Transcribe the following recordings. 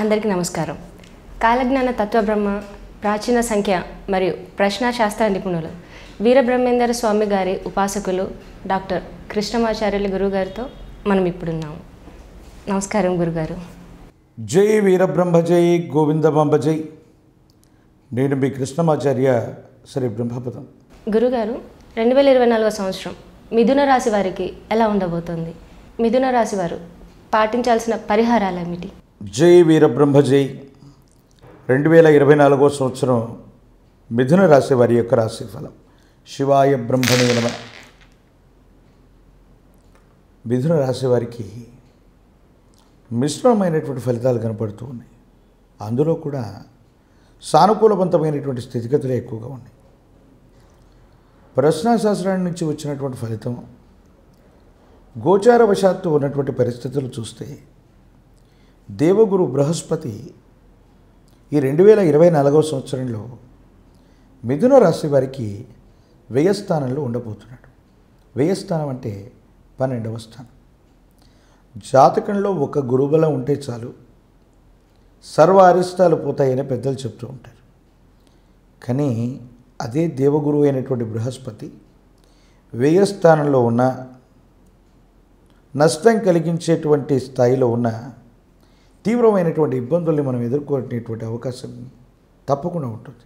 అందరికీ నమస్కారం. కాలజ్ఞాన తత్వబ్రహ్మ, ప్రాచీన సంఖ్య మరియు ప్రశ్నాశాస్త్ర నిపుణులు వీరబ్రహ్మేందర స్వామి గారి ఉపాసకులు డాక్టర్ కృష్ణమాచార్యులు గురుగారితో మనం ఇప్పుడున్నాము. నమస్కారం గురుగారు. జై వీరబ్రహ్మ జై గోవిందమాంబ జై. నేను మీ కృష్ణమాచార్య శ్రీ బ్రహ్మపదం. గురుగారు, 2024 సంవత్సరం మిథున రాశి వారికి ఎలా ఉండబోతోంది? మిథున రాశి వారు పాటించాల్సిన పరిహారాలు ఏమిటి? జై వీరబ్రహ్మ జై. 2024 సంవత్సరం మిథున రాశి వారి యొక్క రాశి ఫలం. శివాయ బ్రహ్మణే నమః. మిథున రాశి వారికి మిశ్రమమైనటువంటి ఫలితాలు కనపడుతూ ఉన్నాయి. అందులో కూడా సానుకూలవంతమైనటువంటి స్థితిగతులే ఎక్కువగా ఉన్నాయి. ప్రశ్నాశాస్త్రాన్ని నుంచి వచ్చినటువంటి ఫలితం, గోచారవశాత్తు ఉన్నటువంటి పరిస్థితులు చూస్తే దేవగురు బృహస్పతి ఈ 2024 సంవత్సరంలో మిథున రాశి వారికి వ్యయస్థానంలో ఉండబోతున్నాడు. వ్యయస్థానం అంటే 12వ స్థానం. జాతకంలో ఒక గురుబలం ఉంటే చాలు, సర్వ అరిష్టాలు పోతాయని పెద్దలు చెప్తూ ఉంటారు. కానీ అదే దేవగురువు అయినటువంటి బృహస్పతి వ్యయస్థానంలో ఉన్న, నష్టం కలిగించేటువంటి స్థాయిలో ఉన్న తీవ్రమైనటువంటి ఇబ్బందుల్ని మనం ఎదుర్కొనేటువంటి అవకాశం తప్పకుండా ఉంటుంది.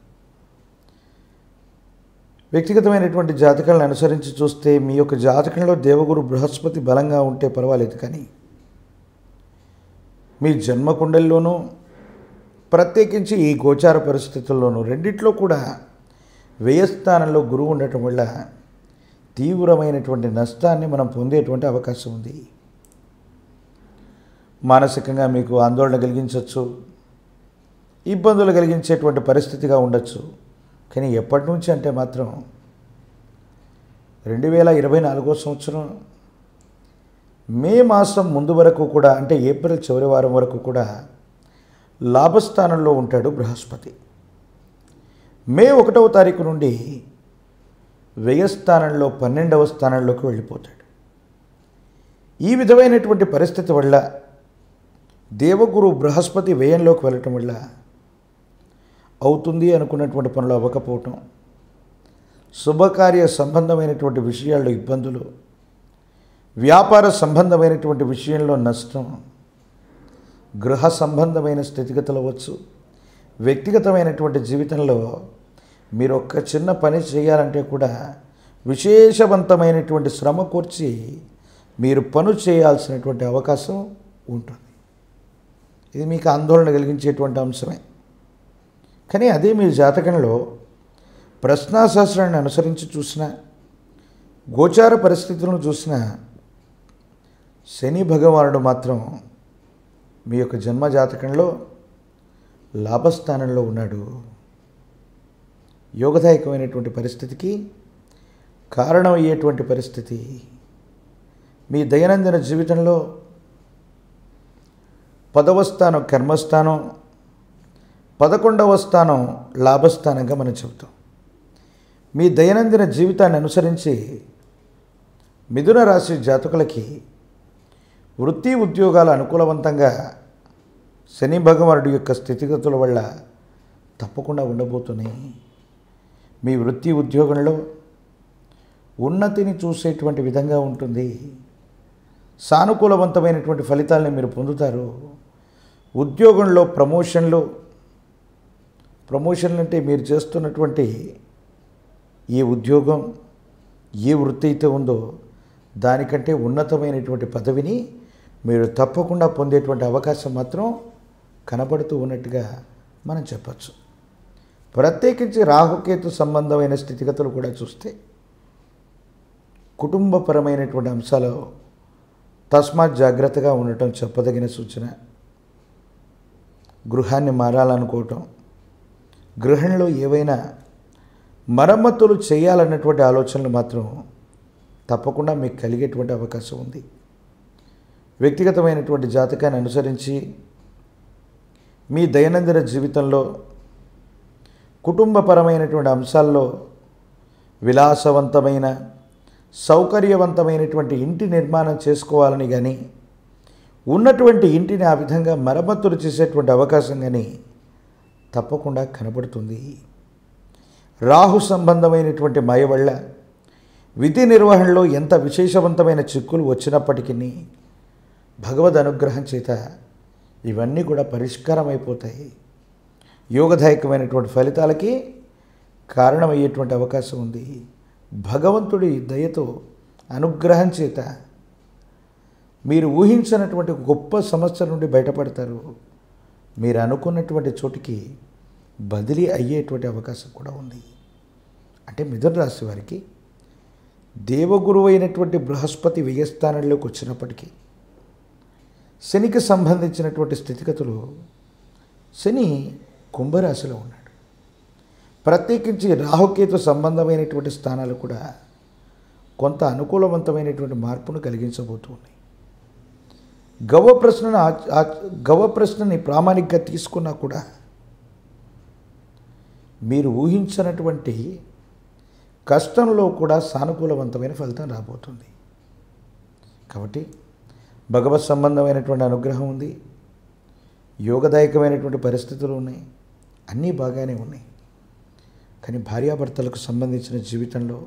వ్యక్తిగతమైనటువంటి జాతకాలను అనుసరించి చూస్తే మీ యొక్క జాతకంలో దేవగురు బృహస్పతి బలంగా ఉంటే పర్వాలేదు, కానీ మీ జన్మకుండల్లోనూ ప్రత్యేకించి ఈ గోచార పరిస్థితుల్లోనూ రెండిట్లో కూడా వ్యయస్థానంలో గురువు ఉండటం వల్ల తీవ్రమైనటువంటి నష్టాన్ని మనం పొందేటువంటి అవకాశం ఉంది. మానసికంగా మీకు ఆందోళన కలిగించవచ్చు, ఇబ్బందులు కలిగించేటువంటి పరిస్థితిగా ఉండొచ్చు. కానీ ఎప్పటి నుంచి అంటే మాత్రం 2024 సంవత్సరం మే మాసం ముందు వరకు కూడా, అంటే ఏప్రిల్ చివరి వారం వరకు కూడా లాభస్థానంలో ఉంటాడు బృహస్పతి. మే 1వ తారీఖు నుండి వ్యయస్థానంలో 12వ స్థానంలోకి వెళ్ళిపోతాడు. ఈ విధమైనటువంటి పరిస్థితి వల్ల దేవగురు బృహస్పతి వ్యయంలోకి వెళ్ళటం వల్ల అవుతుంది అనుకున్నటువంటి పనులు అవ్వకపోవటం, శుభకార్య సంబంధమైనటువంటి విషయాల్లో ఇబ్బందులు, వ్యాపార సంబంధమైనటువంటి విషయంలో నష్టం, గృహ సంబంధమైన స్థితిగతులు అవ్వచ్చు. వ్యక్తిగతమైనటువంటి జీవితంలో మీరు ఒక్క చిన్న పని చేయాలంటే కూడా విశేషవంతమైనటువంటి శ్రమ కూర్చి మీరు పను చేయాల్సినటువంటి అవకాశం ఉంటుంది. ఇది మీకు ఆందోళన కలిగించేటువంటి అంశమే. కానీ అదే మీ జాతకంలో ప్రశ్నాశాస్త్రాన్ని అనుసరించి చూసినా, గోచార పరిస్థితులను చూసినా, శని భగవానుడు మాత్రం మీ యొక్క జన్మ జాతకంలో లాభస్థానంలో ఉన్నాడు. యోగదాయకమైనటువంటి పరిస్థితికి కారణమయ్యేటువంటి పరిస్థితి. మీ దైనందిన జీవితంలో 10వ స్థానం కర్మస్థానం, 11వ స్థానం లాభస్థానంగా మనం చెబుతాం. మీ దైనందిన జీవితాన్ని అనుసరించి మిథున రాశి జాతకులకి వృత్తి ఉద్యోగాలు అనుకూలవంతంగా శని భగవానుడి యొక్క స్థితిగతుల వల్ల తప్పకుండా ఉండబోతున్నాయి. మీ వృత్తి ఉద్యోగంలో ఉన్నతిని చూసేటువంటి విధంగా ఉంటుంది. సానుకూలవంతమైనటువంటి ఫలితాలని మీరు పొందుతారు. ఉద్యోగంలో ప్రమోషన్లు అంటే మీరు చేస్తున్నటువంటి ఏ ఉద్యోగం, ఏ వృత్తి అయితే ఉందో దానికంటే ఉన్నతమైనటువంటి పదవిని మీరు తప్పకుండా పొందేటువంటి అవకాశం మాత్రం కనబడుతూ ఉన్నట్టుగా మనం చెప్పచ్చు. ప్రత్యేకించి రాహుకేతు సంబంధమైన స్థితిగతులు కూడా చూస్తే కుటుంబపరమైనటువంటి అంశాలు తస్మాత్ జాగ్రత్తగా ఉండటం చెప్పదగిన సూచన. గృహాన్ని మారాలనుకోవటం, గృహంలో ఏవైనా మరమ్మతులు చేయాలన్నటువంటి ఆలోచనలు మాత్రం తప్పకుండా మీకు కలిగేటువంటి అవకాశం ఉంది. వ్యక్తిగతమైనటువంటి జాతకాన్ని అనుసరించి మీ దైనందిన జీవితంలో కుటుంబపరమైనటువంటి అంశాల్లో విలాసవంతమైన సౌకర్యవంతమైనటువంటి ఇంటి నిర్మాణం చేసుకోవాలని కానీ, ఉన్నటువంటి ఇంటిని ఆ విధంగా మరమ్మతులు చేసేటువంటి అవకాశం కానీ తప్పకుండా కనబడుతుంది. రాహు సంబంధమైనటువంటి మాయ వల్ల విధి నిర్వహణలో ఎంత విశేషవంతమైన చిక్కులు వచ్చినప్పటికీ భగవద్ అనుగ్రహం చేత ఇవన్నీ కూడా పరిష్కారం అయిపోతాయి. యోగదాయకమైనటువంటి ఫలితాలకి కారణమయ్యేటువంటి అవకాశం ఉంది. భగవంతుడి దయతో అనుగ్రహం చేత మీరు ఊహించినటువంటి గొప్ప సమస్య నుండి బయటపడతారు. మీరు అనుకున్నటువంటి చోటికి బదిలీ అయ్యేటువంటి అవకాశం కూడా ఉంది. అంటే మిథున రాశి వారికి దేవగురువు అయినటువంటి బృహస్పతి వ్యయస్థానంలోకి వచ్చినప్పటికీ శనికి సంబంధించినటువంటి స్థితిగతులు, శని కుంభరాశిలో ఉన్నాడు. ప్రత్యేకించి రాహుకేతు సంబంధమైనటువంటి స్థానాలు కూడా కొంత అనుకూలవంతమైనటువంటి మార్పును కలిగించబోతూ ఉన్నాయి. గవ ప్రశ్నని ప్రామాణికంగా తీసుకున్నా కూడా మీరు ఊహించినటువంటి కష్టంలో కూడా సానుకూలవంతమైన ఫలితం రాబోతుంది. కాబట్టి భగవత్ సంబంధమైనటువంటి అనుగ్రహం ఉంది, యోగదాయకమైనటువంటి పరిస్థితులు ఉన్నాయి, అన్నీ బాగానే ఉన్నాయి. కానీ భార్యాభర్తలకు సంబంధించిన జీవితంలో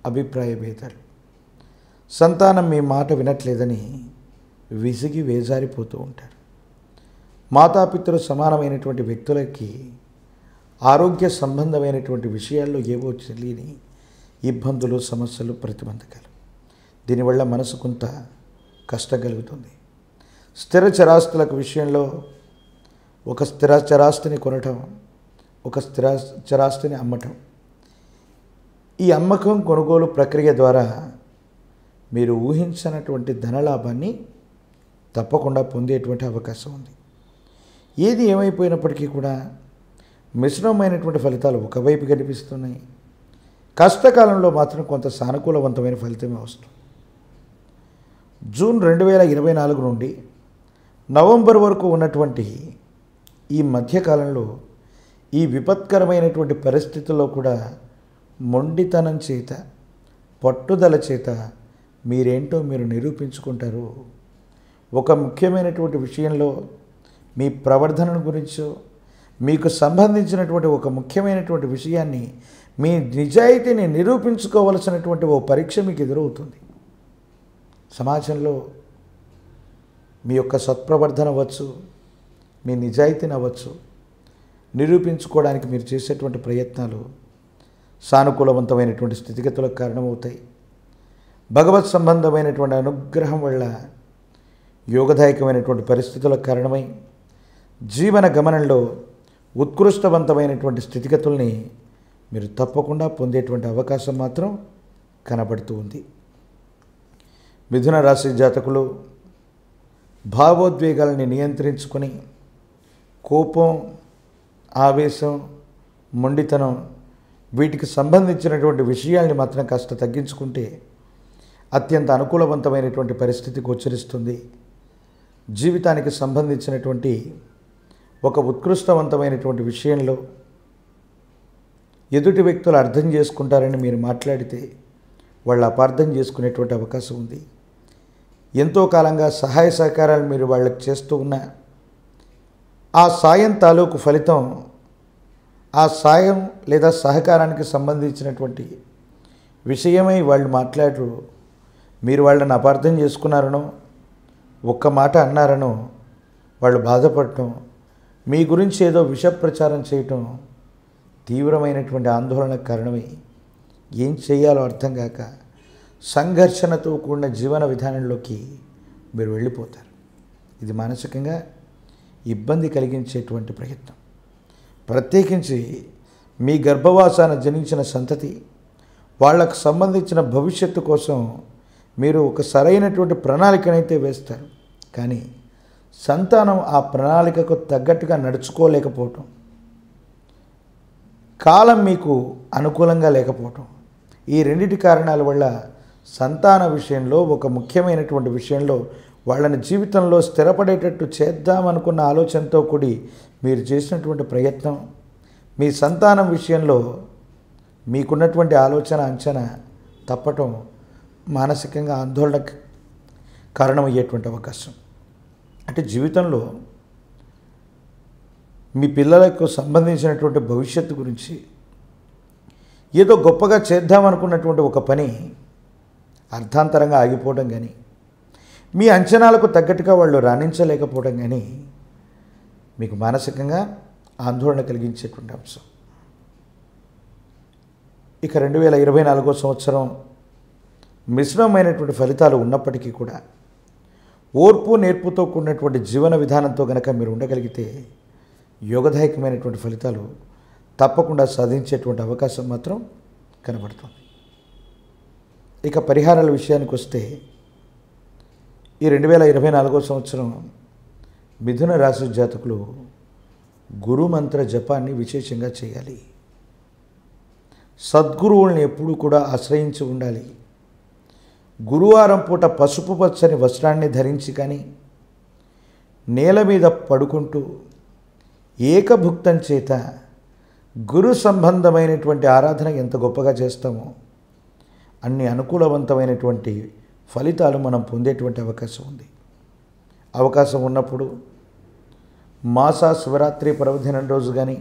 అభిప్రాయ భేదాలు, సంతానం మీ మాట వినట్లేదని విసిగి వేజారిపోతూ ఉంటారు. మాతాపితృ సమానమైనటువంటి వ్యక్తులకి ఆరోగ్య సంబంధమైనటువంటి విషయాల్లో ఏవో తెలియని ఇబ్బందులు, సమస్యలు, ప్రతిబంధకాలు. దీనివల్ల మనసు కొంత కష్టం కలుగుతుంది. స్థిర చరాస్తులకు విషయంలో ఒక స్థిర చరాస్తిని కొనటం, ఒక స్థిర చరాస్తిని అమ్మటం, ఈ అమ్మకం కొనుగోలు ప్రక్రియ ద్వారా మీరు ఊహించినటువంటి ధనలాభాన్ని తప్పకుండా పొందేటువంటి అవకాశం ఉంది. ఏది ఏమైపోయినప్పటికీ కూడా మిశ్రమమైనటువంటి ఫలితాలు ఒకవైపు కనిపిస్తున్నాయి. కష్టకాలంలో మాత్రం కొంత సానుకూలవంతమైన ఫలితమే వస్తుంది. జూన్ 2024 నుండి నవంబర్ వరకు ఉన్నటువంటి ఈ మధ్యకాలంలో ఈ విపత్కరమైనటువంటి పరిస్థితుల్లో కూడా మొండితనం చేత, పట్టుదల చేత మీరేంటో మీరు నిరూపించుకుంటారు. ఒక ముఖ్యమైనటువంటి విషయంలో మీ ప్రవర్ధన గురించో, మీకు సంబంధించినటువంటి ఒక ముఖ్యమైనటువంటి విషయాన్ని, మీ నిజాయితీని నిరూపించుకోవలసినటువంటి ఓ పరీక్ష మీకు ఎదురవుతుంది. సమాజంలో మీ యొక్క సత్ప్రవర్ధన అవ్వచ్చు, మీ నిజాయితీని అవ్వచ్చు, నిరూపించుకోవడానికి మీరు చేసేటువంటి ప్రయత్నాలు సానుకూలవంతమైనటువంటి స్థితిగతులకు కారణమవుతాయి. భగవత్ సంబంధమైనటువంటి అనుగ్రహం వల్ల యోగదాయకమైనటువంటి పరిస్థితులకు కారణమై జీవన గమనంలో ఉత్కృష్టవంతమైనటువంటి స్థితిగతుల్ని మీరు తప్పకుండా పొందేటువంటి అవకాశం మాత్రం కనబడుతూ ఉంది. మిథున రాశి జాతకులు భావోద్వేగాలని నియంత్రించుకొని కోపం, ఆవేశం, మొండితనం వీటికి సంబంధించినటువంటి విషయాల్ని మాత్రం కాస్త తగ్గించుకుంటే అత్యంత అనుకూలవంతమైనటువంటి పరిస్థితి గోచరిస్తుంది. జీవితానికి సంబంధించినటువంటి ఒక ఉత్కృష్టవంతమైనటువంటి విషయంలో ఎదుటి వ్యక్తులు అర్థం చేసుకుంటారని మీరు మాట్లాడితే వాళ్ళు అపార్థం చేసుకునేటువంటి అవకాశం ఉంది. ఎంతో కాలంగా సహాయ సహకారాలు మీరు వాళ్ళకి చేస్తూ ఉన్నా ఆ సాయం తాలూకు ఫలితం, ఆ సాయం లేదా సహకారానికి సంబంధించినటువంటి విషయమై వాళ్ళు మాట్లాడరు. మీరు వాళ్ళని అపార్థం చేసుకున్నారనో, ఒక్క మాట అన్నారనో వాళ్ళు బాధపడటం, మీ గురించి ఏదో విష ప్రచారం చేయటం తీవ్రమైనటువంటి ఆందోళనకు కారణమై ఏం చేయాలో అర్థం కాక సంఘర్షణతో కూడిన జీవన విధానంలోకి మీరు వెళ్ళిపోతారు. ఇది మానసికంగా ఇబ్బంది కలిగించేటువంటి ప్రయత్నం. ప్రత్యేకించి మీ గర్భవాసాన జనించిన సంతతి వాళ్ళకు సంబంధించిన భవిష్యత్తు కోసం మీరు ఒక సరైనటువంటి ప్రణాళికనైతే వేస్తారు. కానీ సంతానం ఆ ప్రణాళికకు తగ్గట్టుగా నడుచుకోలేకపోవటం, కాలం మీకు అనుకూలంగా లేకపోవటం, ఈ రెండిటి కారణాల వల్ల సంతాన విషయంలో, ఒక ముఖ్యమైనటువంటి విషయంలో వాళ్ళని జీవితంలో స్థిరపడేటట్టు చేద్దామనుకున్న ఆలోచనతో కూడి మీరు చేసినటువంటి ప్రయత్నం, మీ సంతానం విషయంలో మీకున్నటువంటి ఆలోచన, అంచనా తప్పటం మానసికంగా ఆందోళన కారణమయ్యేటువంటి అవకాశం. అంటే జీవితంలో మీ పిల్లలకు సంబంధించినటువంటి భవిష్యత్తు గురించి ఏదో గొప్పగా చేద్దామనుకున్నటువంటి ఒక పని అర్థాంతరంగా ఆగిపోవడం కానీ, మీ అంచనాలకు తగ్గట్టుగా వాళ్ళు రాణించలేకపోవడం కానీ మీకు మానసికంగా ఆందోళన కలిగించేటువంటి అంశం. ఇక 2024 సంవత్సరం మిశ్రమమైనటువంటి ఫలితాలు ఉన్నప్పటికీ కూడా ఓర్పు నేర్పుతో కూడినటువంటి జీవన విధానంతో కనుక మీరు ఉండగలిగితే యోగదాయకమైనటువంటి ఫలితాలు తప్పకుండా సాధించేటువంటి అవకాశం మాత్రం కనబడుతుంది. ఇక పరిహారాల విషయానికి వస్తే ఈ 2024 సంవత్సరం మిథున రాశి జాతకులు గురు మంత్ర జపాన్ని విశేషంగా చేయాలి. సద్గురువుల్ని ఎప్పుడూ కూడా ఆశ్రయించి ఉండాలి. గురువారం పూట పసుపు పచ్చని వస్త్రాన్ని ధరించి కానీ నేల మీద పడుకుంటూ ఏకభుక్తం చేత గురు సంబంధమైనటువంటి ఆరాధన ఎంత గొప్పగా చేస్తామో అన్ని అనుకూలవంతమైనటువంటి ఫలితాలు మనం పొందేటువంటి అవకాశం ఉంది. అవకాశం ఉన్నప్పుడు మాస శివరాత్రి పర్వదినం రోజు కానీ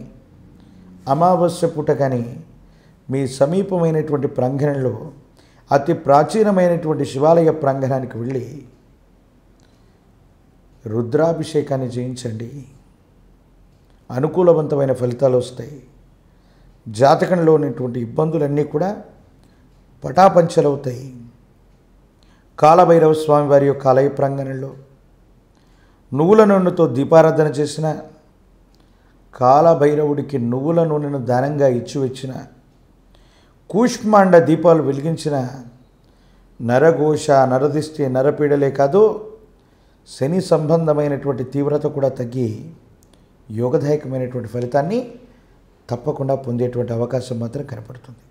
అమావాస్య పూట కానీ మీ సమీపమైనటువంటి ప్రాంగణంలో అతి ప్రాచీనమైనటువంటి శివాలయ ప్రాంగణానికి వెళ్ళి రుద్రాభిషేకాన్ని చేయించండి. అనుకూలవంతమైన ఫలితాలు వస్తాయి. జాతకంలో ఉన్నటువంటి ఇబ్బందులన్నీ కూడా పటాపంచలవుతాయి. కాలభైరవ స్వామి వారి యొక్క ఆలయ ప్రాంగణంలో నువ్వుల నూనెతో దీపారాధన చేసిన, కాలభైరవుడికి నువ్వుల నూనెను దానంగా ఇచ్చివచ్చిన, కూష్మాండ దీపాలు వెలిగించిన నరఘోష, నరదిష్టి, నరపీడలే కాదు శని సంబంధమైనటువంటి తీవ్రత కూడా తగ్గి యోగదాయకమైనటువంటి ఫలితాన్ని తప్పకుండా పొందేటువంటి అవకాశం మాత్రం కనపడుతుంది.